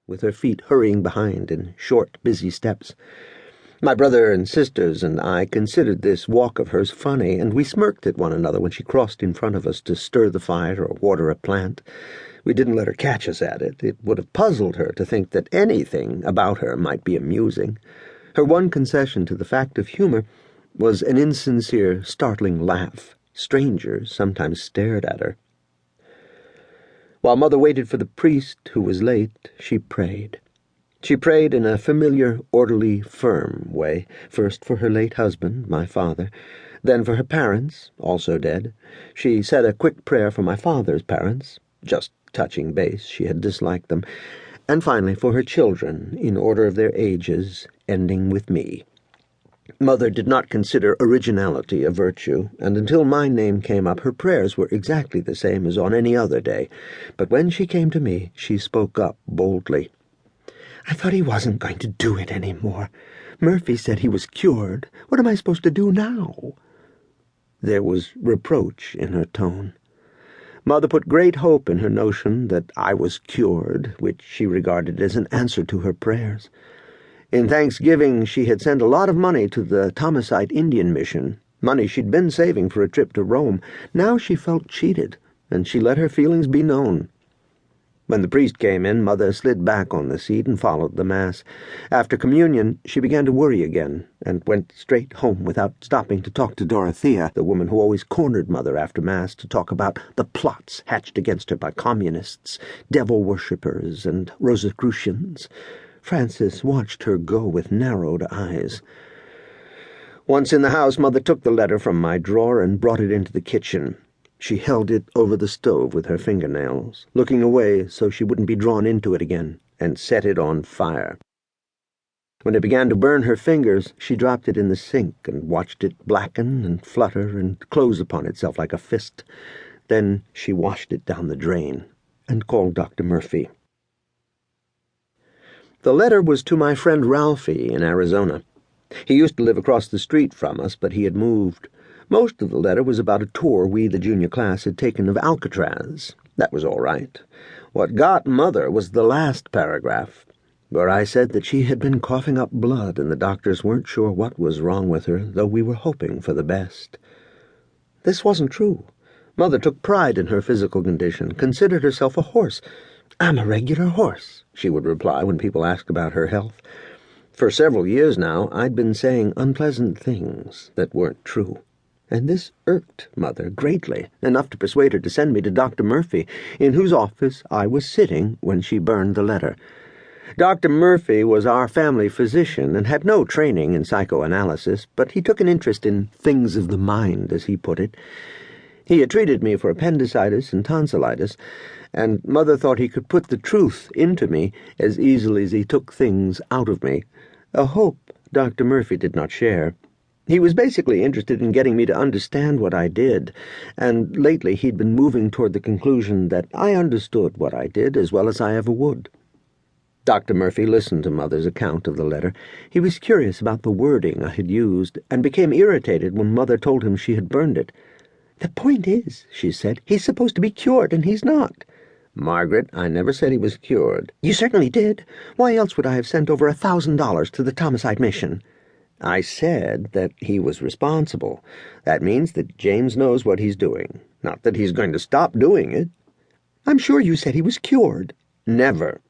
with her feet hurrying behind in short, busy steps. My brother and sisters and I considered this walk of hers funny, and we smirked at one another when she crossed in front of us to stir the fire or water a plant. We didn't let her catch us at it. It would have puzzled her to think that anything about her might be amusing. Her one concession to the fact of humor was an insincere, startling laugh. Strangers sometimes stared at her. While Mother waited for the priest, who was late, she prayed. She prayed in a familiar, orderly, firm way, first for her late husband, my father, then for her parents, also dead. She said a quick prayer for my father's parents, just touching base, she had disliked them, and finally for her children, in order of their ages, ending with me. Mother did not consider originality a virtue, and until my name came up, her prayers were exactly the same as on any other day. But when she came to me, she spoke up boldly. "I thought he wasn't going to do it any more. Murphy said he was cured. What am I supposed to do now?" There was reproach in her tone. Mother put great hope in her notion that I was cured, which she regarded as an answer to her prayers. In Thanksgiving, she had sent a lot of money to the Thomasite Indian Mission, money she'd been saving for a trip to Rome. Now she felt cheated, and she let her feelings be known. When the priest came in, Mother slid back on the seat and followed the Mass. After communion, she began to worry again, and went straight home without stopping to talk to Dorothea, the woman who always cornered Mother after Mass to talk about the plots hatched against her by communists, devil-worshippers, and Rosicrucians. Francis watched her go with narrowed eyes. Once in the house, Mother took the letter from my drawer and brought it into the kitchen. She held it over the stove with her fingernails, looking away so she wouldn't be drawn into it again, and set it on fire. When it began to burn her fingers, she dropped it in the sink and watched it blacken and flutter and close upon itself like a fist. Then she washed it down the drain and called Dr. Murphy. The letter was to my friend Ralphie in Arizona. He used to live across the street from us, but he had moved. Most of the letter was about a tour we, the junior class, had taken of Alcatraz. That was all right. What got Mother was the last paragraph, where I said that she had been coughing up blood and the doctors weren't sure what was wrong with her, though we were hoping for the best. This wasn't true. Mother took pride in her physical condition, considered herself a horse. "I'm a regular horse," she would reply when people asked about her health. For several years now, I'd been saying unpleasant things that weren't true. And this irked Mother greatly, enough to persuade her to send me to Dr. Murphy, in whose office I was sitting when she burned the letter. Dr. Murphy was our family physician and had no training in psychoanalysis, but he took an interest in things of the mind, as he put it. He had treated me for appendicitis and tonsillitis, and Mother thought he could put the truth into me as easily as he took things out of me, a hope Dr. Murphy did not share. He was basically interested in getting me to understand what I did, and lately he'd been moving toward the conclusion that I understood what I did as well as I ever would. Dr. Murphy listened to Mother's account of the letter. He was curious about the wording I had used, and became irritated when Mother told him she had burned it. "The point is," she said, "he's supposed to be cured, and he's not." "Margaret, I never said he was cured." "You certainly did. Why else would I have sent over $1,000 to the Thomasite Mission?" "I said that he was responsible. That means that James knows what he's doing, not that he's going to stop doing it." "I'm sure you said he was cured." "Never."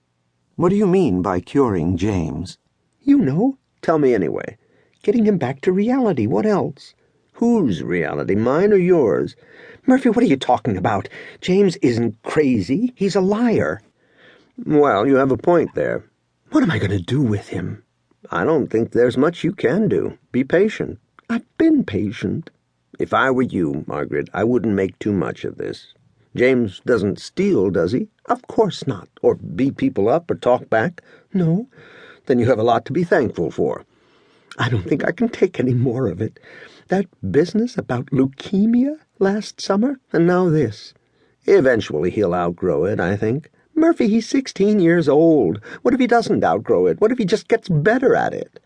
"What do you mean by curing James?" "You know." "Tell me anyway." "Getting him back to reality. What else?" "Whose reality, mine or yours?" "Murphy, what are you talking about? James isn't crazy. He's a liar." "Well, you have a point there." "What am I going to do with him?" "I don't think there's much you can do. Be patient." "I've been patient." "If I were you, Margaret, I wouldn't make too much of this. James doesn't steal, does he?" "Of course not." "Or beat people up or talk back?" "No." "Then you have a lot to be thankful for." "I don't think I can take any more of it. That business about leukemia last summer, and now this." "Eventually he'll outgrow it, I think." "Murphy, he's 16 years old. What if he doesn't outgrow it? What if he just gets better at it?"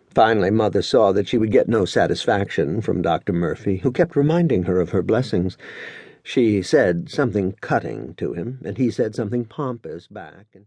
Finally, Mother saw that she would get no satisfaction from Dr. Murphy, who kept reminding her of her blessings. She said something cutting to him, and he said something pompous back.